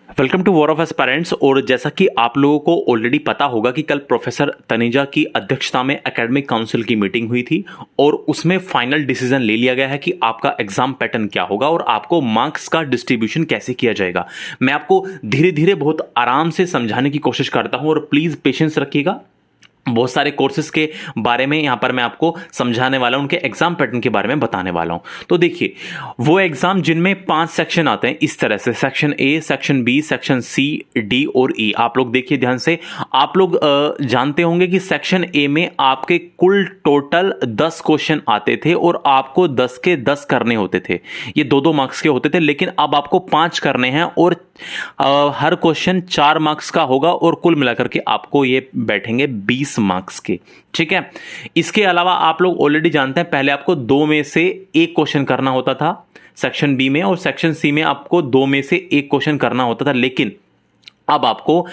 Welcome to War of Aspirants. और जैसा कि आप लोगों को ऑलरेडी पता होगा कि कल प्रोफेसर तनेजा की अध्यक्षता में एकेडमिक काउंसिल की मीटिंग हुई थी और उसमें फाइनल डिसीजन ले लिया गया है कि आपका एग्जाम पैटर्न क्या होगा और आपको मार्क्स का डिस्ट्रीब्यूशन कैसे किया जाएगा। मैं आपको धीरे धीरे बहुत आराम से समझाने की कोशिश करता हूं और प्लीज पेशेंस रखिएगा। बहुत सारे कोर्सेज के बारे में यहां पर मैं आपको समझाने वाला हूं, उनके एग्जाम पैटर्न के बारे में बताने वाला हूं। तो देखिए, वो एग्जाम जिनमें 5 सेक्शन आते हैं इस तरह से, section A, section B, section C, D और ई। आप लोग देखिए ध्यान से, आप लोग जानते होंगे कि सेक्शन ए में आपके कुल टोटल 10 क्वेश्चन आते थे और आपको 10 के 10 करने होते थे। ये 2-2 मार्क्स के होते थे, लेकिन अब आपको 5 करने हैं और हर क्वेश्चन 4 मार्क्स का होगा और कुल मिलाकर के आपको ये बैठेंगे 20 मार्क्स के। ठीक है, इसके अलावा आप लोग ऑलरेडी जानते हैं, पहले आपको 2 में से 1 क्वेश्चन करना होता था सेक्शन बी में, और सेक्शन सी में आपको 2 में से 1 क्वेश्चन करना होता था, लेकिन अब आपको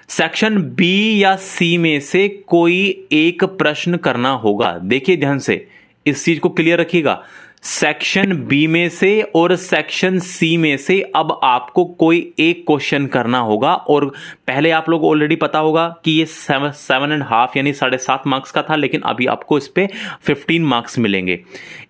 सेक्शन बी या सी में से कोई एक प्रश्न करना होगा। देखिए ध्यान से, इस चीज को क्लियर रखिएगा। सेक्शन बी में से और सेक्शन सी में से अब आपको कोई एक क्वेश्चन करना होगा, और पहले आप लोग ऑलरेडी पता होगा कि ये 7.5 यानी 7.5 मार्क्स का था, लेकिन अभी आपको इस पे 15 मार्क्स मिलेंगे।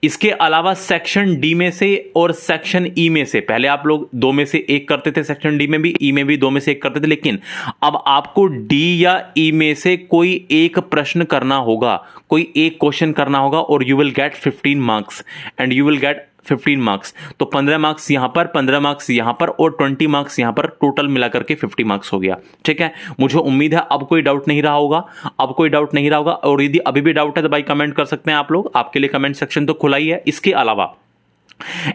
इसके अलावा सेक्शन डी में से और सेक्शन ई में से, पहले आप लोग 2 में से 1 करते थे, सेक्शन डी में भी, ई में भी 2 में से 1 करते थे, लेकिन अब आपको डी या ई में से कोई एक प्रश्न करना होगा, कोई एक क्वेश्चन करना होगा, और you will get 15 marks and you will get 15 marks. तो 15 मार्क्स यहां पर, 15 मार्क्स यहां पर और 20 मार्क्स यहां पर, टोटल मिलाकर के 50 मार्क्स हो गया। ठीक है, मुझे उम्मीद है अब कोई डाउट नहीं रहा होगा, अब कोई डाउट नहीं रहा होगा। और यदि अभी भी डाउट है तो भाई कमेंट कर सकते हैं आप लोग, आपके लिए कमेंट सेक्शन तो खुला ही है। इसके अलावा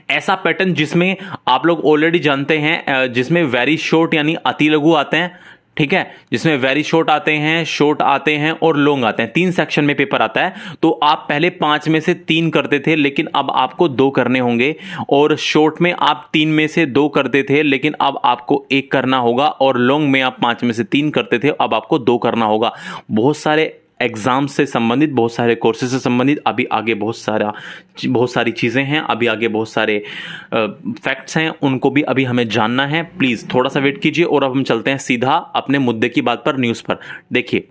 ऐसा पैटर्न जिसमें आप लोग ऑलरेडी जानते हैं, जिसमें वेरी शॉर्ट यानी अति लघु आते हैं, ठीक है, जिसमें वेरी शॉर्ट आते हैं, शॉर्ट आते हैं और लॉन्ग आते हैं, 3 सेक्शन में पेपर आता है। तो आप पहले 5 में से 3 करते थे, लेकिन अब आपको 2 करने होंगे, और शॉर्ट में आप 3 में से 2 करते थे, लेकिन अब आपको 1 करना होगा, और लॉन्ग में आप 5 में से 3 करते थे, अब आपको 2 करना होगा। बहुत सारे एग्जाम से संबंधित, बहुत सारे कोर्सेज से संबंधित अभी आगे बहुत सारी चीजें हैं, अभी आगे बहुत सारे फैक्ट्स हैं, उनको भी अभी हमें जानना है। प्लीज थोड़ा सा वेट कीजिए और अब हम चलते हैं सीधा अपने मुद्दे की बात पर, न्यूज पर। देखिए,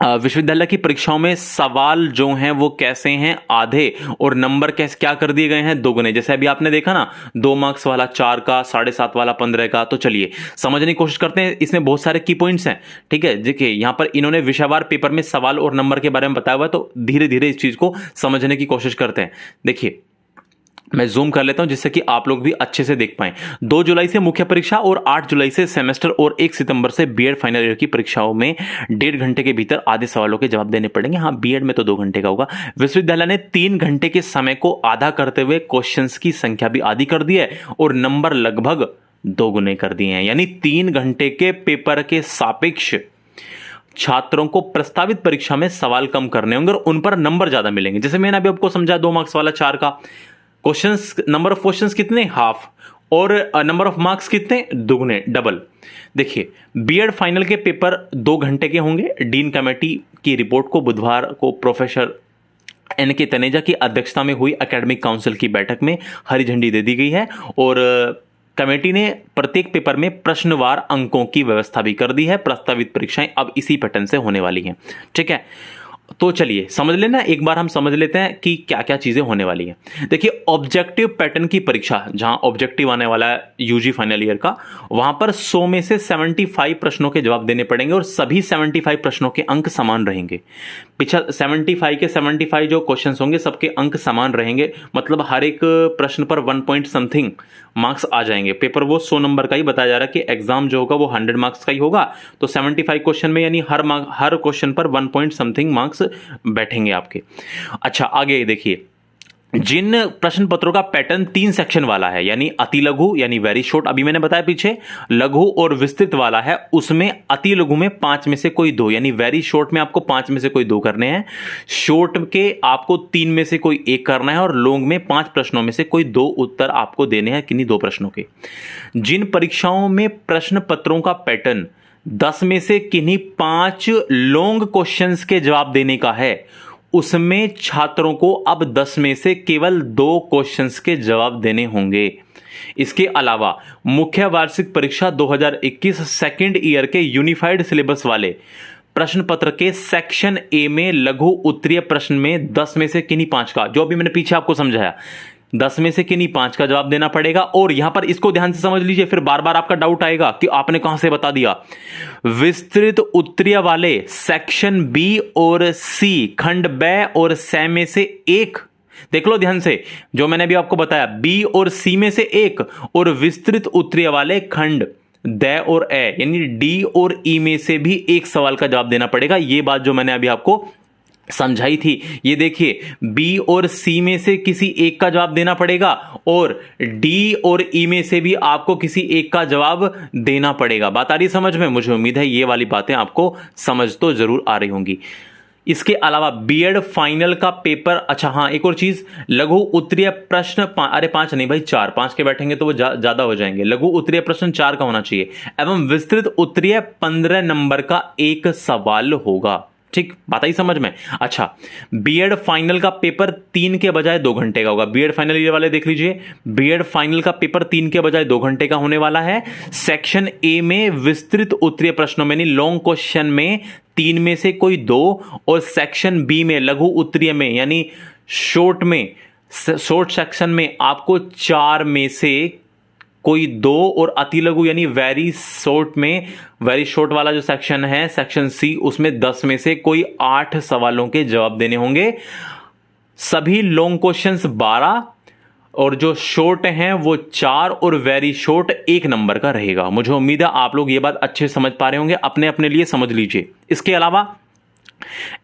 विश्वविद्यालय की परीक्षाओं में सवाल जो हैं वो कैसे हैं, आधे, और नंबर कैसे क्या कर दिए गए हैं, दोगुने। जैसे अभी आपने देखा ना, 2 मार्क्स वाला 4 का, 7.5 वाला 15 का। तो चलिए समझने की कोशिश करते हैं, इसमें बहुत सारे की पॉइंट्स हैं। ठीक है, देखिए यहां पर इन्होंने विषयवार पेपर में सवाल और नंबर के बारे में बताया हुआ है, तो धीरे धीरे इस चीज को समझने की कोशिश करते हैं। देखिए, मैं जूम कर लेता हूं जिससे कि आप लोग भी अच्छे से देख पाएं। 2 जुलाई से मुख्य परीक्षा और 8 जुलाई से सेमेस्टर और 1 सितंबर से बीएड फाइनल ईयर की परीक्षाओं में 1.5 घंटे के भीतर आधे सवालों के जवाब देने पड़ेंगे। हाँ, बीएड में तो 2 घंटे का होगा। विश्वविद्यालय ने 3 घंटे के समय को आधा करते हुए क्वेश्चंस की संख्या भी आधी कर दी है और नंबर लगभग 2 गुने कर दिए हैं। यानी 3 घंटे के पेपर के सापेक्ष छात्रों को प्रस्तावित परीक्षा में सवाल कम करने होंगे और उन पर नंबर ज्यादा मिलेंगे। जैसे मैंने अभी आपको समझा, 2 मार्क्स वाला 4 का क्वेश्चंस, नंबर ऑफ क्वेश्चंस कितने, हाफ, और नंबर ऑफ मार्क्स कितने, दुगने, डबल। देखिए, बीएड फाइनल के पेपर 2 घंटे के होंगे। डीन कमेटी की रिपोर्ट को बुधवार को प्रोफेसर एन.के. तनेजा की अध्यक्षता में हुई एकेडमिक काउंसिल की बैठक में हरी झंडी दे दी गई है, और कमेटी ने प्रत्येक पेपर में प्रश्नवार अंकों की व्यवस्था भी कर दी है। प्रस्तावित परीक्षाएं अब इसी पैटर्न से होने वाली हैं। ठीक है, तो चलिए समझ लेना, एक बार हम समझ लेते हैं कि क्या क्या चीजें होने वाली हैं। देखिए, ऑब्जेक्टिव पैटर्न की परीक्षा, जहां ऑब्जेक्टिव आने वाला है यूजी फाइनल ईयर का, वहां पर 100 में से 75 प्रश्नों के जवाब देने पड़ेंगे और सभी 75 प्रश्नों के अंक समान रहेंगे। पिछले 75 के 75 जो क्वेश्चंस होंगे सबके अंक समान रहेंगे, मतलब हर एक प्रश्न पर 1 पॉइंट समथिंग मार्क्स आ जाएंगे। पेपर वो 100 नंबर का ही बताया जा रहा है कि एग्जाम जो होगा वो 100 मार्क्स का ही होगा, तो 75 क्वेश्चन में यानी हर क्वेश्चन पर 1 पॉइंट समथिंग मार्क्स बैठेंगे आपके। अच्छा, आगे देखिए, जिन प्रश्न पत्रों का पैटर्न 3 सेक्शन वाला है, यानी अति लघु यानी वेरी शॉर्ट, अभी मैंने बताया पीछे, लघु और विस्तृत वाला है, उसमें अति लघु में 5 में से कोई 2, यानी वेरी शॉर्ट में आपको 5 में से कोई 2 करने हैं, शॉर्ट के आपको 3 में से कोई 1 करना है, और लॉन्ग में 5 प्रश्नों में से कोई 2 उत्तर आपको देने हैं किन्हीं 2 प्रश्नों के। जिन परीक्षाओं में प्रश्न पत्रों का पैटर्न 10 में से किन्हीं 5 लॉन्ग क्वेश्चंस के जवाब देने का है, उसमें छात्रों को अब 10 में से केवल 2 क्वेश्चंस के जवाब देने होंगे। इसके अलावा मुख्य वार्षिक परीक्षा 2021 सेकेंड ईयर के यूनिफाइड सिलेबस वाले प्रश्न पत्र के सेक्शन ए में लघु उत्तरीय प्रश्न में 10 में से किन्हीं 5 का, जो अभी मैंने पीछे आपको समझाया, 10 में से किन्हीं 5 का जवाब देना पड़ेगा। और यहां पर इसको ध्यान से समझ लीजिए, फिर बार बार आपका डाउट आएगा कि आपने कहां से बता दिया। विस्तृत उत्तरीय वाले सेक्शन बी और सी खंड ब और स में से एक, देख लो ध्यान से, जो मैंने अभी आपको बताया, बी और सी में से एक, और विस्तृत उत्तरीय वाले खंड द और ए यानी डी और ई में से भी एक सवाल का जवाब देना पड़ेगा। ये बात जो मैंने अभी आपको समझाई थी, ये देखिए, बी और सी में से किसी एक का जवाब देना पड़ेगा और डी और ई में से भी आपको किसी एक का जवाब देना पड़ेगा। बात आ रही समझ में? मुझे उम्मीद है ये वाली बातें आपको समझ तो जरूर आ रही होंगी। इसके अलावा बीएड फाइनल का पेपर, अच्छा हाँ एक और चीज, लघु उत्तरीय प्रश्न अरे 5 नहीं भाई 4, 5 के बैठेंगे तो वो ज्यादा हो जाएंगे। लघु उत्तरीय प्रश्न 4 का होना चाहिए एवं विस्तृत उत्तरीय 15 नंबर का एक सवाल होगा। ठीक, बात आई समझ में? अच्छा, बीएड फाइनल का पेपर 3 के बजाय 2 घंटे का होगा। बीएड फाइनल ये वाले देख लीजिए, बीएड फाइनल का पेपर 3 के बजाय 2 घंटे का होने वाला है। सेक्शन ए में विस्तृत उत्तरीय प्रश्नों में यानी लॉन्ग क्वेश्चन में 3 में से कोई 2, और सेक्शन बी में लघु उत्तरीय में यानी शॉर्ट सेक्शन में आपको 4 में से कोई 2, और अति लघु यानी वेरी शॉर्ट वाला जो सेक्शन है सेक्शन सी, उसमें 10 में से कोई 8 सवालों के जवाब देने होंगे। सभी लॉन्ग क्वेश्चंस 12 और जो शॉर्ट हैं वो 4 और वेरी शॉर्ट 1 नंबर का रहेगा। मुझे उम्मीद है आप लोग ये बात अच्छे समझ पा रहे होंगे, अपने अपने लिए समझ लीजिए। इसके अलावा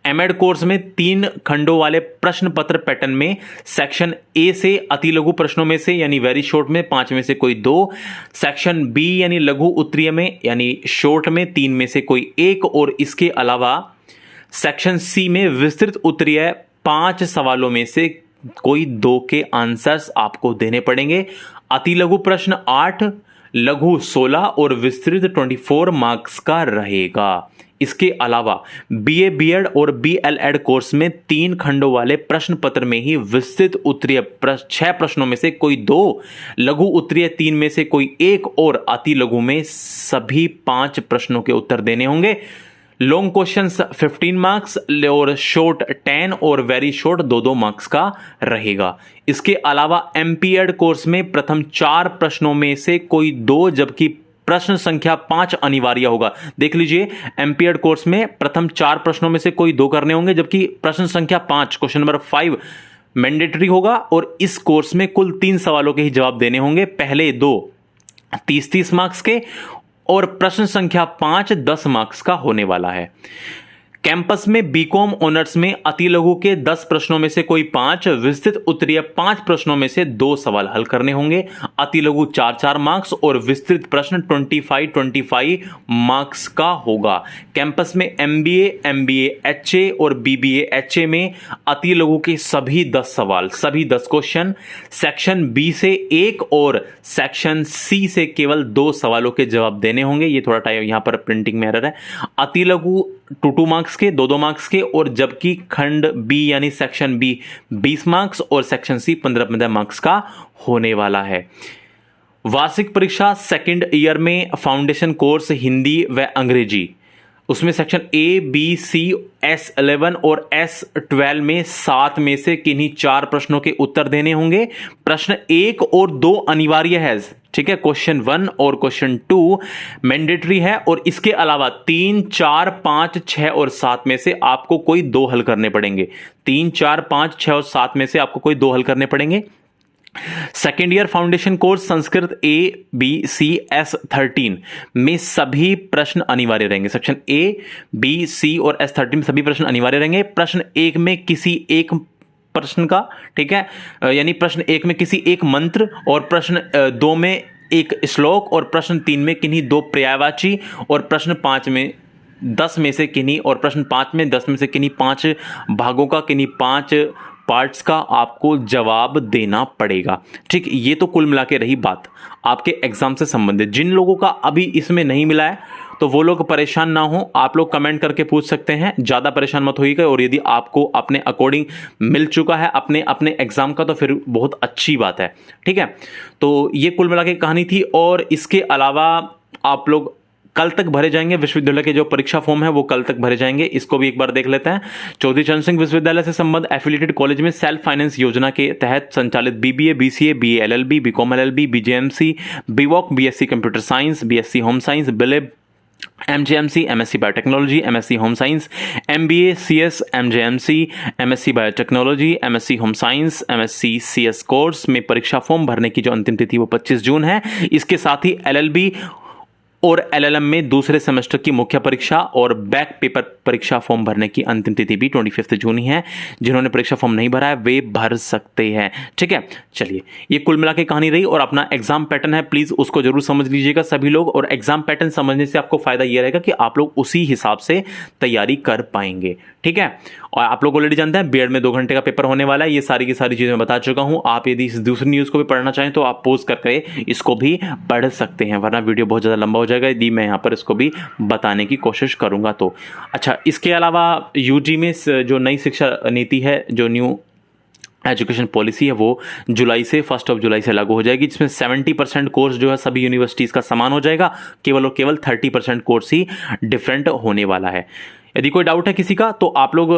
एमएड कोर्स में 3 खंडों वाले प्रश्न पत्र पैटर्न में सेक्शन ए से अति लघु प्रश्नों में से यानी वेरी शॉर्ट में 5 में से कोई 2, सेक्शन बी यानी लघु उत्तरीय में यानी शॉर्ट में 3 में से कोई 1, और इसके अलावा सेक्शन सी में विस्तृत उत्तरीय 5 सवालों में से कोई 2 के आंसर्स आपको देने पड़ेंगे। अति लघु प्रश्न 8, लघु 16 और विस्तृत 24 मार्क्स का रहेगा। इसके अलावा बीए बीएड और बीएलएड कोर्स में 3 खंडों वाले प्रश्न पत्र में ही विस्तृत उत्तरीय 6 प्रश्नों में से कोई 2, लघु उत्तरीय 3 में से कोई 1, और अति लघु में सभी 5 प्रश्नों के उत्तर देने होंगे। लॉन्ग क्वेश्चंस 15 मार्क्स और शॉर्ट 10 और वेरी शॉर्ट 2-2 मार्क्स का रहेगा। इसके अलावा एमपीएड कोर्स में प्रथम 4 प्रश्नों में से कोई 2 जबकि प्रश्न संख्या 5 अनिवार्य होगा। देख लीजिए, एमपीएड कोर्स में प्रथम 4 प्रश्नों में से कोई 2 करने होंगे जबकि प्रश्न संख्या 5 क्वेश्चन नंबर 5 मैंडेटरी होगा, और इस कोर्स में कुल 3 सवालों के ही जवाब देने होंगे। पहले 2 30-30 मार्क्स के और प्रश्न संख्या 5 10 मार्क्स का होने वाला है। कैंपस में बीकॉम ऑनर्स में अति लघु के 10 प्रश्नों में से कोई 5, विस्तृत उत्तरीय 5 प्रश्नों में से 2 सवाल हल करने होंगे। अति लघु 4-4 मार्क्स और विस्तृत प्रश्न 25-25 मार्क्स का होगा। कैंपस में एमबीए, एमबीए एचए और बीबीए एचए में अति लघु के सभी 10 सवाल, सभी 10 क्वेश्चन, सेक्शन बी से 1 और सेक्शन सी से केवल 2 सवालों के जवाब देने होंगे। ये थोड़ा टाइम यहां पर प्रिंटिंग में एरर है। अति लघु 2-2 मार्क्स के, 2-2 मार्क्स के, और जबकि खंड बी यानी सेक्शन बी 20 मार्क्स और सेक्शन सी 15-15 मार्क्स का होने वाला है। वार्षिक परीक्षा सेकंड ईयर में फाउंडेशन कोर्स हिंदी व अंग्रेजी, उसमें section A B C S11 और S12 में 7 में से किन्हीं 4 प्रश्नों के उत्तर देने होंगे। प्रश्न 1 और 2 अनिवार्य है, ठीक है, क्वेश्चन 1 और क्वेश्चन 2 मैंडेटरी है, और इसके अलावा 3, 4, 5, 6 और 7 में से आपको कोई 2 हल करने पड़ेंगे। 3, 4, 5, 6 और 7 में से आपको कोई 2 हल करने पड़ेंगे। Second year foundation course Sanskrit A B C S13 में सभी प्रश्न अनिवार्य रहेंगे। सेक्शन ए बी सी और S13 में सभी प्रश्न अनिवार्य रहेंगे। प्रश्न 1 में किसी एक प्रश्न का, ठीक है, यानी प्रश्न 1 में किसी एक मंत्र, और प्रश्न 2 में एक श्लोक, और प्रश्न 3 में किन्हीं 2 पर्यायवाची, और प्रश्न 5 में 10 में से किन्हीं, और प्रश्न 5 में 10 में से किन्हीं 5 भागों का, किन्हीं 5 पार्ट्स का आपको जवाब देना पड़ेगा। ठीक, ये तो कुल मिला के रही बात आपके एग्जाम से संबंधित। जिन लोगों का अभी इसमें नहीं मिला है तो वो लोग परेशान ना हो, आप लोग कमेंट करके पूछ सकते हैं, ज़्यादा परेशान मत होइएगा। और यदि आपको अपने अकॉर्डिंग मिल चुका है अपने अपने एग्जाम का तो फिर बहुत अच्छी बात है। ठीक है, तो ये कुल मिला के कहानी थी। और इसके अलावा आप लोग कल तक भरे जाएंगे, विश्वविद्यालय के जो परीक्षा फॉर्म है वो कल तक भरे जाएंगे, इसको भी एक बार देख लेते हैं। चौधरी चरण सिंह विश्वविद्यालय से संबद्ध एफिलिएटेड कॉलेज में सेल्फ फाइनेंस योजना के तहत संचालित BBA, BCA, BA LLB, BCom LLB, BJMC, BVoc, BSc computer science, BSc home science, BLib, MJMC, MSc biotechnology, MSc home science, MBA CS, MJMC, MSc biotechnology, MSc home science, MSc CS course में परीक्षा form भरने की जो अंतिम तिथि वो 25 जून है। इसके साथ ही एलएलबी और एलएलएम में दूसरे सेमेस्टर की मुख्य परीक्षा और बैक पेपर परीक्षा फॉर्म भरने की अंतिम तिथि भी 25 जून ही है। जिन्होंने परीक्षा फॉर्म नहीं भरा है वे भर सकते हैं। ठीक है, चलिए ये कुल मिला के कहानी रही। और अपना एग्जाम पैटर्न है, प्लीज उसको जरूर समझ लीजिएगा सभी लोग। और एग्जाम पैटर्न समझने से आपको फायदा यह रहेगा कि आप लोग उसी हिसाब से तैयारी कर पाएंगे। ठीक है, और आप लोग ऑलरेडी जानते हैं बीएड में 2 घंटे का पेपर होने वाला है। ये सारी की सारी चीजें मैं बता चुका हूं। आप यदि इस दूसरी न्यूज को भी पढ़ना चाहें तो आप पोस्ट करके इसको भी पढ़ सकते हैं, वरना वीडियो बहुत ज्यादा लंबा हो जाएगा यदि मैं यहाँ पर इसको भी बताने की कोशिश करूंगा तो। अच्छा, इसके अलावा यूजी में जो नई शिक्षा नीति है, जो न्यू एजुकेशन पॉलिसी है, वो जुलाई से 1 जुलाई से लागू हो जाएगी, जिसमें 70% कोर्स जो है सभी यूनिवर्सिटीज का समान हो जाएगा, केवल और केवल 30% कोर्स ही डिफरेंट होने वाला है। यदि कोई डाउट है किसी का तो आप लोग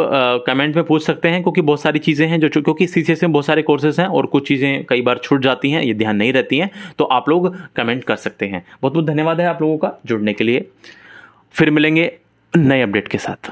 कमेंट में पूछ सकते हैं, क्योंकि बहुत सारी चीज़ें हैं जो, क्योंकि सीसीएस में बहुत सारे कोर्सेज हैं और कुछ चीज़ें कई बार छूट जाती हैं, ये ध्यान नहीं रहती हैं, तो आप लोग कमेंट कर सकते हैं। बहुत बहुत धन्यवाद है आप लोगों का जुड़ने के लिए। फिर मिलेंगे नए अपडेट के साथ।